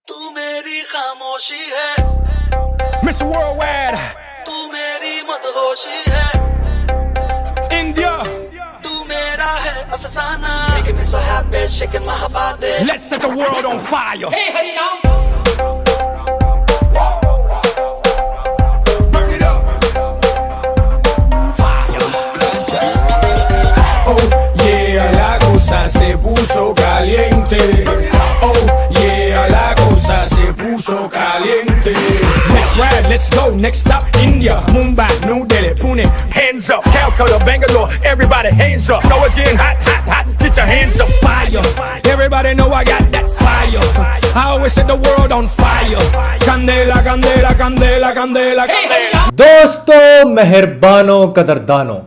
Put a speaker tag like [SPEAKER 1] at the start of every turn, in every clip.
[SPEAKER 1] तू मेरी खामोशी है
[SPEAKER 2] Mr. Worldwide,
[SPEAKER 1] तू मेरी मदहोशी है
[SPEAKER 2] India,
[SPEAKER 1] तू मेरा है अफसाना Making me so happy shaking my body
[SPEAKER 2] let's set the world on fire. Burn it up. Fire. Oh yeah, la cosa se puso caliente. Oh yeah, la cosa se puso caliente. Let's ride, let's go. Next stop, India, Mumbai, New Delhi, Pune. Hands up, Calcutta, Bangalore. Everybody, hands up. Know it's getting hot, hot, hot. Get your hands up, fire. Everybody know I got that fire. I always set the world on fire. Candela, candela, candela, candela, candela.
[SPEAKER 3] दोस्तों, मेहरबानों, कदरदानों,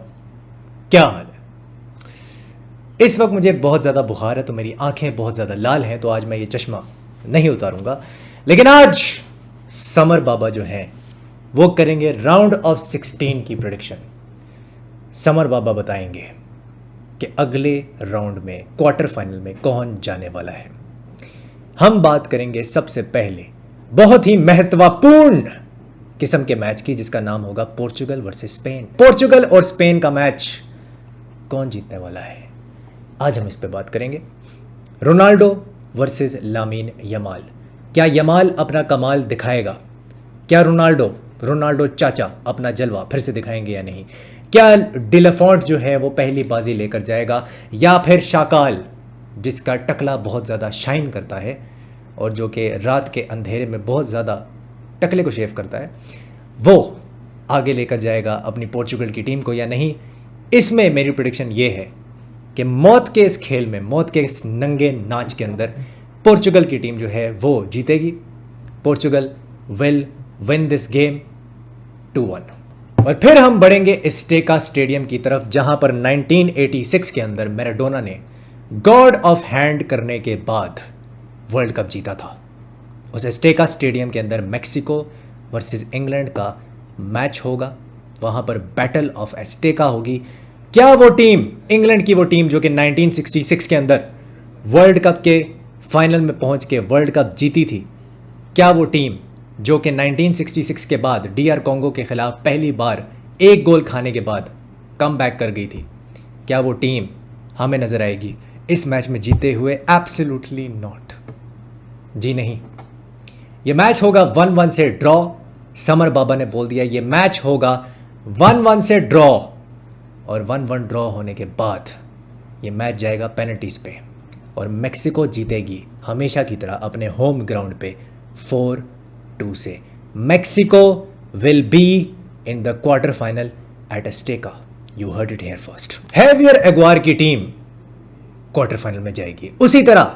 [SPEAKER 3] क्या हाल है? इस वक्त मुझे बहुत ज़्यादा बुखार है तो मेरी आंखें बहुत ज़्यादा लाल हैं, तो आज मैं ये चश्मा नहीं उतारूंगा। लेकिन आज समर बाबा जो हैं वो करेंगे राउंड ऑफ 16 की प्रेडिक्शन। समर बाबा बताएंगे कि अगले राउंड में क्वार्टर फाइनल में कौन जाने वाला है। हम बात करेंगे सबसे पहले बहुत ही महत्वपूर्ण किस्म के मैच की, जिसका नाम होगा पोर्चुगल वर्सेस स्पेन। पोर्चुगल और स्पेन का मैच कौन जीतने वाला है, आज हम इस पे बात करेंगे। रोनाल्डो वर्सेस लामीन यमाल, क्या यमाल अपना कमाल दिखाएगा? क्या रोनाल्डो चाचा अपना जलवा फिर से दिखाएंगे या नहीं? क्या डिलफॉन्ट जो है वो पहली बाजी लेकर जाएगा, या फिर शाकाल जिसका टकला बहुत ज़्यादा शाइन करता है और जो कि रात के अंधेरे में बहुत ज़्यादा टकले को शेव करता है, वो आगे लेकर जाएगा अपनी पोर्चुगल की टीम को या नहीं? इसमें मेरी प्रेडिक्शन ये है कि मौत के इस खेल में, मौत के इस नंगे नाच के अंदर पोर्चुगल की टीम जो है वो जीतेगी। Portugal will win this game 2-1। और फिर हम बढ़ेंगे स्टेका स्टेडियम की तरफ, जहां पर 1986 के अंदर मैराडोना ने गॉड ऑफ हैंड करने के बाद वर्ल्ड कप जीता था। उस स्टेका स्टेडियम के अंदर मैक्सिको वर्सेस इंग्लैंड का मैच होगा, वहां पर बैटल ऑफ एस्टेका होगी। क्या वो टीम, इंग्लैंड की वो टीम जो कि 1966 के अंदर वर्ल्ड कप के फाइनल में पहुंच के वर्ल्ड कप जीती थी, क्या वो टीम जो कि 1966 के बाद डीआर कॉन्गो के खिलाफ पहली बार एक गोल खाने के बाद कम बैक कर गई थी, क्या वो टीम हमें नजर आएगी इस मैच में जीते हुए? एब्सोल्युटली नॉट, जी नहीं। ये मैच होगा 1-1 से ड्रॉ। समर बाबा ने बोल दिया ये मैच होगा 1-1 से ड्रॉ, और 1-1 ड्रॉ होने के बाद ये मैच जाएगा पेनल्टीज पे और मेक्सिको जीतेगी हमेशा की तरह अपने होम ग्राउंड पे 4-2 से। Mexico will be in the quarter final at Azteca, you heard it here first. Javier Aguirre की टीम क्वार्टर फाइनल में जाएगी, उसी तरह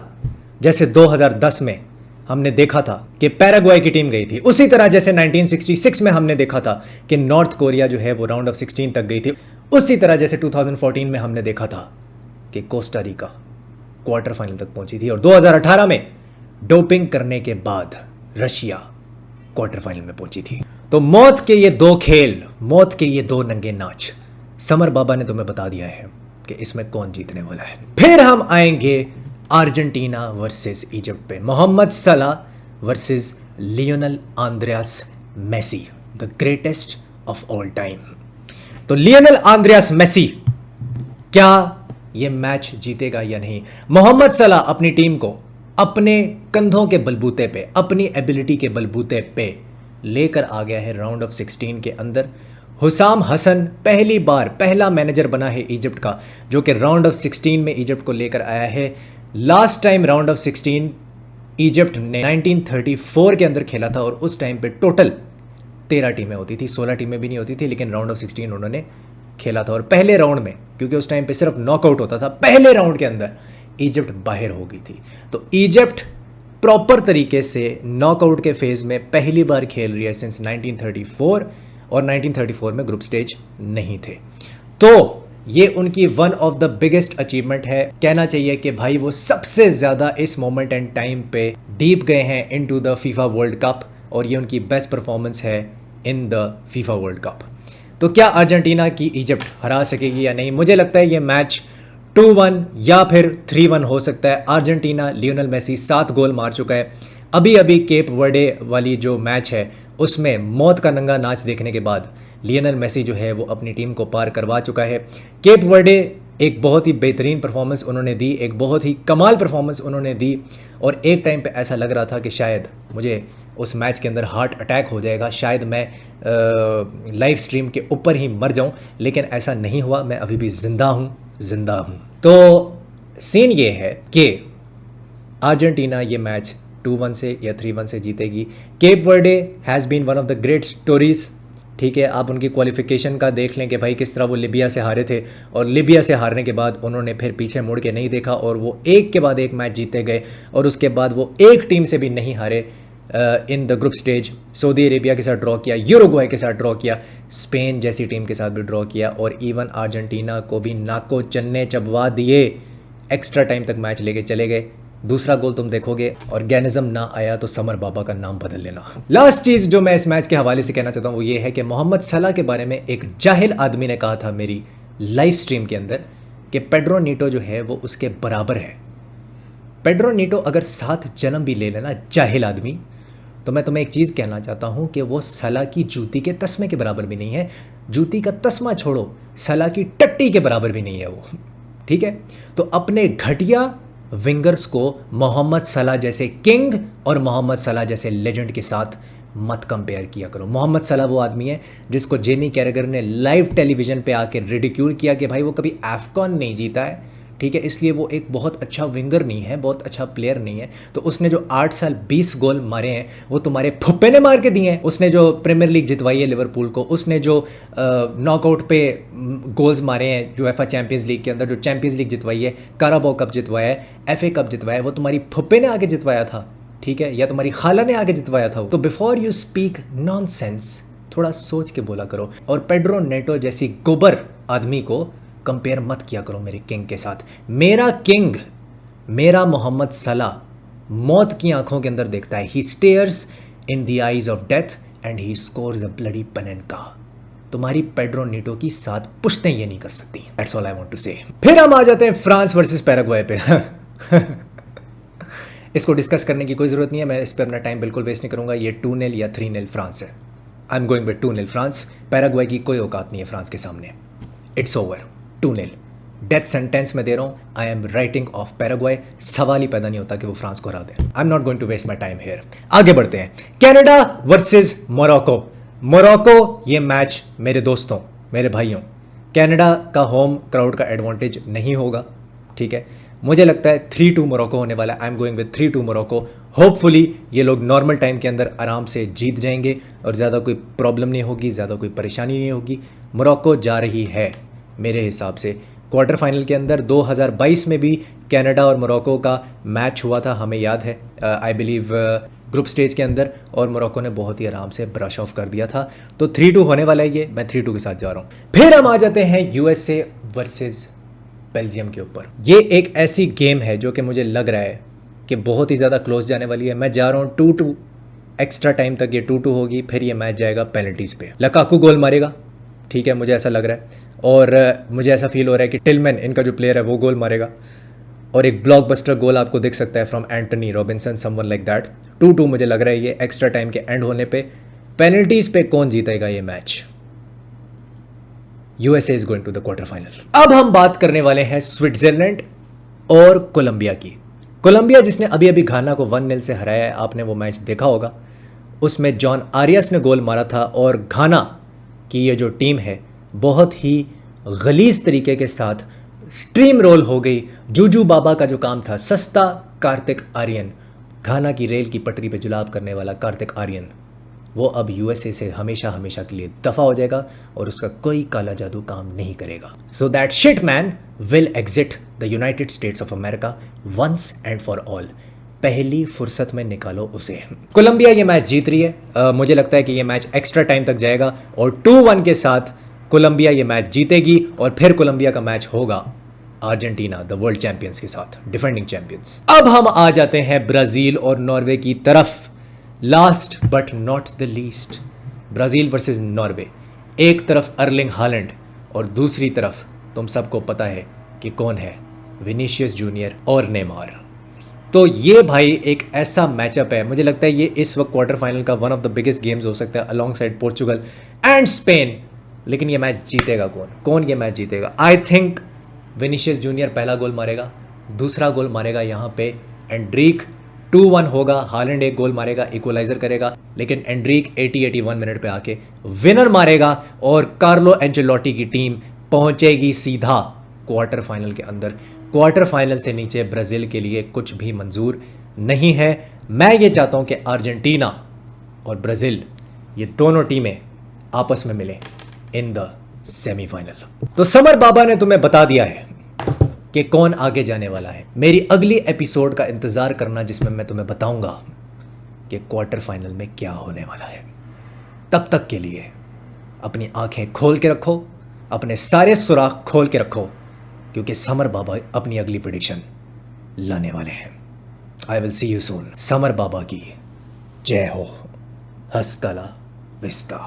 [SPEAKER 3] जैसे 2010 में हमने देखा था कि पैराग्वाय की टीम गई थी, उसी तरह जैसे 1966 में हमने देखा था कि नॉर्थ कोरिया जो है वो राउंड ऑफ 16 तक गई थी, उसी तरह जैसे 2014 में हमने देखा था कि कोस्टा रिका क्वार्टर फाइनल तक पहुंची थी, और 2018 में डोपिंग करने के बाद रशिया क्वार्टर फाइनल में पहुंची थी। तो मौत के ये दो खेल, मौत के ये दो नंगे नाच, समर बाबा ने तुम्हें बता दिया है कि इसमें कौन जीतने वाला है। फिर हम आएंगे अर्जेंटीना वर्सेस इजिप्ट पे, Mohamed Salah versus Lionel Andres Messi, the greatest of all time. तो लियोनेल आंद्रेयास मेसी क्या ये मैच जीतेगा या नहीं? मोहम्मद सलाह अपनी टीम को अपने कंधों के बलबूते पे, अपनी एबिलिटी के बलबूते पे लेकर आ गया है राउंड ऑफ 16 के अंदर। हुसाम हसन पहली बार पहला मैनेजर बना है इजिप्ट का जो कि राउंड ऑफ 16 में इजिप्ट को लेकर आया है। Last time round of 16 Egypt ने 1934 के अंदर खेला था और उस टाइम पे टोटल 13 टीमें होती थी, 16 टीमें भी नहीं होती थी, लेकिन राउंड ऑफ 16 उन्होंने खेला था। और पहले राउंड में, क्योंकि उस टाइम पे सिर्फ नॉकआउट होता था, पहले राउंड के अंदर इजिप्ट बाहर हो गई थी। तो इजिप्ट प्रॉपर तरीके से नॉकआउट के फेज में पहली बार खेल रही है सिंस 1934, और 1934 में ग्रुप स्टेज नहीं थे। तो ये उनकी one of the biggest achievement है। कहना चाहिए कि भाई वो सबसे ज़्यादा इस मोमेंट एंड टाइम पे डीप गए हैं into the FIFA world cup, और ये उनकी बेस्ट परफॉर्मेंस है in the FIFA world cup. तो क्या अर्जेंटीना की इजिप्ट हरा सकेगी या नहीं? मुझे लगता है ये मैच 2-1 या फिर 3-1 हो सकता है। अर्जेंटीना, लियोनेल मेसी 7 गोल मार चुका है, अभी अभी केप वर्डे वाली जो मैच है उसमें मौत का नंगा नाच देखने के बाद लियोनेल मेसी जो है वो अपनी टीम को पार करवा चुका है। केप वर्डे एक बहुत ही बेहतरीन परफॉर्मेंस उन्होंने दी, एक बहुत ही कमाल परफॉर्मेंस उन्होंने दी, और एक टाइम पे ऐसा लग रहा था कि शायद मुझे उस मैच के अंदर हार्ट अटैक हो जाएगा, शायद मैं लाइव स्ट्रीम के ऊपर ही मर जाऊं, लेकिन ऐसा नहीं हुआ। मैं अभी भी ज़िंदा हूं। तो सीन ये है कि अर्जेंटीना ये मैच 2-1 से या 3-1 से जीतेगी। Cape Verde has been one of the great stories. ठीक है, आप उनकी क्वालिफिकेशन का देख लें कि भाई किस तरह वो लिबिया से हारे थे, और लिबिया से हारने के बाद उन्होंने फिर पीछे मुड़ के नहीं देखा और वो एक के बाद एक मैच जीते गए, और उसके बाद वो एक टीम से भी नहीं हारे in the group stage. Saudi Arabia के साथ ड्रॉ किया, यूरुग्वाई के साथ ड्रॉ किया, स्पेन जैसी टीम के साथ भी ड्रॉ किया, और इवन अर्जेंटीना को भी नाको चन्ने चबवा दिए, एक्स्ट्रा टाइम तक मैच लेके चले गए। दूसरा गोल तुम देखोगे, ऑर्गेनिज्म ना आया तो समर बाबा का नाम बदल लेना। लास्ट चीज़ जो मैं इस मैच के हवाले से कहना चाहता हूँ वो ये है कि मोहम्मद सलाह के बारे में एक जाहिल आदमी ने कहा था मेरी लाइव स्ट्रीम के अंदर कि पेड्रो नीटो जो है वो उसके बराबर है। पेड्रो नीटो अगर 7 जन्म भी ले लेना जाहिल आदमी, तो मैं तुम्हें एक चीज़ कहना चाहता हूँ कि वो सलाह की जूती के तस्मे के बराबर भी नहीं है। जूती का तस्मा छोड़ो, सलाह की टट्टी के बराबर भी नहीं है वो। ठीक है, तो अपने घटिया विंगर्स को मोहम्मद सलाह जैसे किंग और मोहम्मद सलाह जैसे लेजेंड के साथ मत कंपेयर किया करो। मोहम्मद सलाह वो आदमी है जिसको जेमी कैरेगर ने लाइव टेलीविज़न पे आके रिडिक्यूल किया कि भाई वो कभी एफकॉन नहीं जीता है, ठीक है, इसलिए वो एक बहुत अच्छा विंगर नहीं है, बहुत अच्छा प्लेयर नहीं है। तो उसने जो 8 साल 20 गोल मारे हैं वो तुम्हारे फुप्पे ने मार के दिए हैं। उसने जो प्रीमियर लीग जितवाई है लिवरपूल को, उसने जो नॉकआउट पे गोल्स मारे हैं यूएफए चैंपियंस लीग के अंदर, जो चैंपियंस लीग जितवाई है, काराबाओ कप जितवाया है, एफए कप जितवाया है, वो तुम्हारी फुप्पे ने आके जितवाया था, ठीक है, या तुम्हारी खाला ने आके जितवाया था। तो बिफोर यू स्पीक नॉनसेंस थोड़ा सोच के बोला करो, और पेड्रो नेटो जैसी गोबर आदमी को कंपेयर मत किया करो मेरे किंग के साथ। मेरा किंग, मेरा मोहम्मद सलाह मौत की आंखों के अंदर देखता है। He stares in the eyes of death and he scores a bloody panenka. तुम्हारी पेड्रो नीटो की 7 पुश्तें ये नहीं कर सकती। That's all I want to say. फिर हम आ जाते हैं फ्रांस वर्सेस पैराग्वे पे। इसको डिस्कस करने की कोई ज़रूरत नहीं है, मैं इस पर अपना टाइम बिल्कुल वेस्ट नहीं करूंगा। ये 2-0 या 3-0 फ्रांस है। I am going with 2-0 France. Paraguay की कोई औकात नहीं है फ्रांस के सामने। इट्स ओवर, 2-0 डेथ सेंटेंस में दे रहा हूँ। I am writing of Paraguay. सवाल ही पैदा नहीं होता कि वो फ्रांस को हरा दे। I am not going to waste my time here. आगे बढ़ते हैं। Canada versus Morocco. मोरक्को ये मैच मेरे दोस्तों, मेरे भाइयों, कनाडा का होम क्राउड का एडवांटेज नहीं होगा, ठीक है। मुझे लगता है 3-2 मोरक्को होने वाला है। I am going with 3-2 Morocco. Hopefully ये लोग नॉर्मल टाइम के अंदर आराम से जीत जाएंगे और ज़्यादा कोई प्रॉब्लम नहीं होगी, ज़्यादा कोई परेशानी नहीं होगी। मोरक्को जा रही है मेरे हिसाब से क्वार्टर फाइनल के अंदर। 2022 में भी कनाडा और मोरक्को का मैच हुआ था, हमें याद है, आई बिलीव ग्रुप स्टेज के अंदर, और मोरक्को ने बहुत ही आराम से ब्रश ऑफ कर दिया था। तो 3-2 होने वाला है ये, मैं 3-2 के साथ जा रहा हूँ। फिर हम आ जाते हैं यूएसए वर्सेस बेल्जियम के ऊपर। ये एक ऐसी गेम है जो कि मुझे लग रहा है कि बहुत ही ज़्यादा क्लोज जाने वाली है। मैं जा रहा हूँ 2-2, एक्स्ट्रा टाइम तक ये 2-2 होगी, फिर ये मैच जाएगा पेनल्टीज़ पे। लकाकू गोल मारेगा, ठीक है, मुझे ऐसा लग रहा है, और मुझे ऐसा फील हो रहा है कि टिलमैन इनका जो प्लेयर है वो गोल मारेगा, और एक ब्लॉकबस्टर गोल आपको दिख सकता है from Antony Robinson, someone like that. 2-2 मुझे लग रहा है ये एक्स्ट्रा टाइम के एंड होने पे। पेनल्टीज पे कौन जीतेगा ये match? USA is going to the quarter final. अब हम बात करने वाले हैं स्विट्जरलैंड और कोलंबिया की। कोलंबिया जिसने अभी अभी घाना को 1-0 से हराया है, आपने वो मैच देखा होगा। उसमें जॉन आरियस ने गोल मारा था, और घाना की ये जो टीम है बहुत ही गलीज तरीके के साथ स्ट्रीम रोल हो गई। जूजू बाबा का जो काम था, सस्ता कार्तिक आर्यन, घाना की रेल की पटरी पे जुलाब करने वाला कार्तिक आर्यन, वो अब यूएसए से हमेशा हमेशा के लिए दफा हो जाएगा और उसका कोई काला जादू काम नहीं करेगा। So that shit man will exit the United States of America once and for all. पहली फुर्सत में निकालो उसे। कोलंबिया ये मैच जीत रही है। मुझे लगता है कि ये मैच एक्स्ट्रा टाइम तक जाएगा और 2-1 के साथ कोलंबिया ये मैच जीतेगी, और फिर कोलंबिया का मैच होगा अर्जेंटीना द वर्ल्ड चैंपियंस के साथ, डिफेंडिंग चैंपियंस। अब हम आ जाते हैं ब्राजील और नॉर्वे की तरफ। Last but not the least, Brazil versus Norway. एक तरफ अर्लिंग हालैंड और दूसरी तरफ तुम सबको पता है कि कौन है, विनीशियस जूनियर और नेमार। तो ये भाई एक ऐसा मैचअप है, मुझे लगता है ये इस वक्त क्वार्टर फाइनल का one of the biggest games हो सकता है along side Portugal and Spain. लेकिन ये मैच जीतेगा कौन ये मैच जीतेगा? आई थिंक विनीशियस जूनियर पहला गोल मारेगा, दूसरा गोल मारेगा यहाँ पे एंड्रीक, 2-1 होगा, हालैंड एक गोल मारेगा, इक्वलाइजर करेगा, लेकिन एंड्रीक 80-81 मिनट पे आके विनर मारेगा और कार्लो एंचेलोटी की टीम पहुंचेगी सीधा क्वार्टर फाइनल के अंदर। क्वार्टर फाइनल से नीचे ब्राज़ील के लिए कुछ भी मंजूर नहीं है। मैं ये चाहता हूं कि अर्जेंटीना और ब्राज़ील ये दोनों टीमें आपस में मिले इन द सेमीफाइनल। तो समर बाबा ने तुम्हें बता दिया है कि कौन आगे जाने वाला है। मेरी अगली एपिसोड का इंतजार करना जिसमें मैं तुम्हें बताऊंगा कि क्वार्टर फाइनल में क्या होने वाला है। तब तक के लिए अपनी आंखें खोल के रखो, अपने सारे सुराख खोल के रखो, क्योंकि समर बाबा अपनी अगली प्रेडिक्शन लाने वाले हैं। I will see you soon. Samar Baba की जय हो। हस्ता ला विस्ता।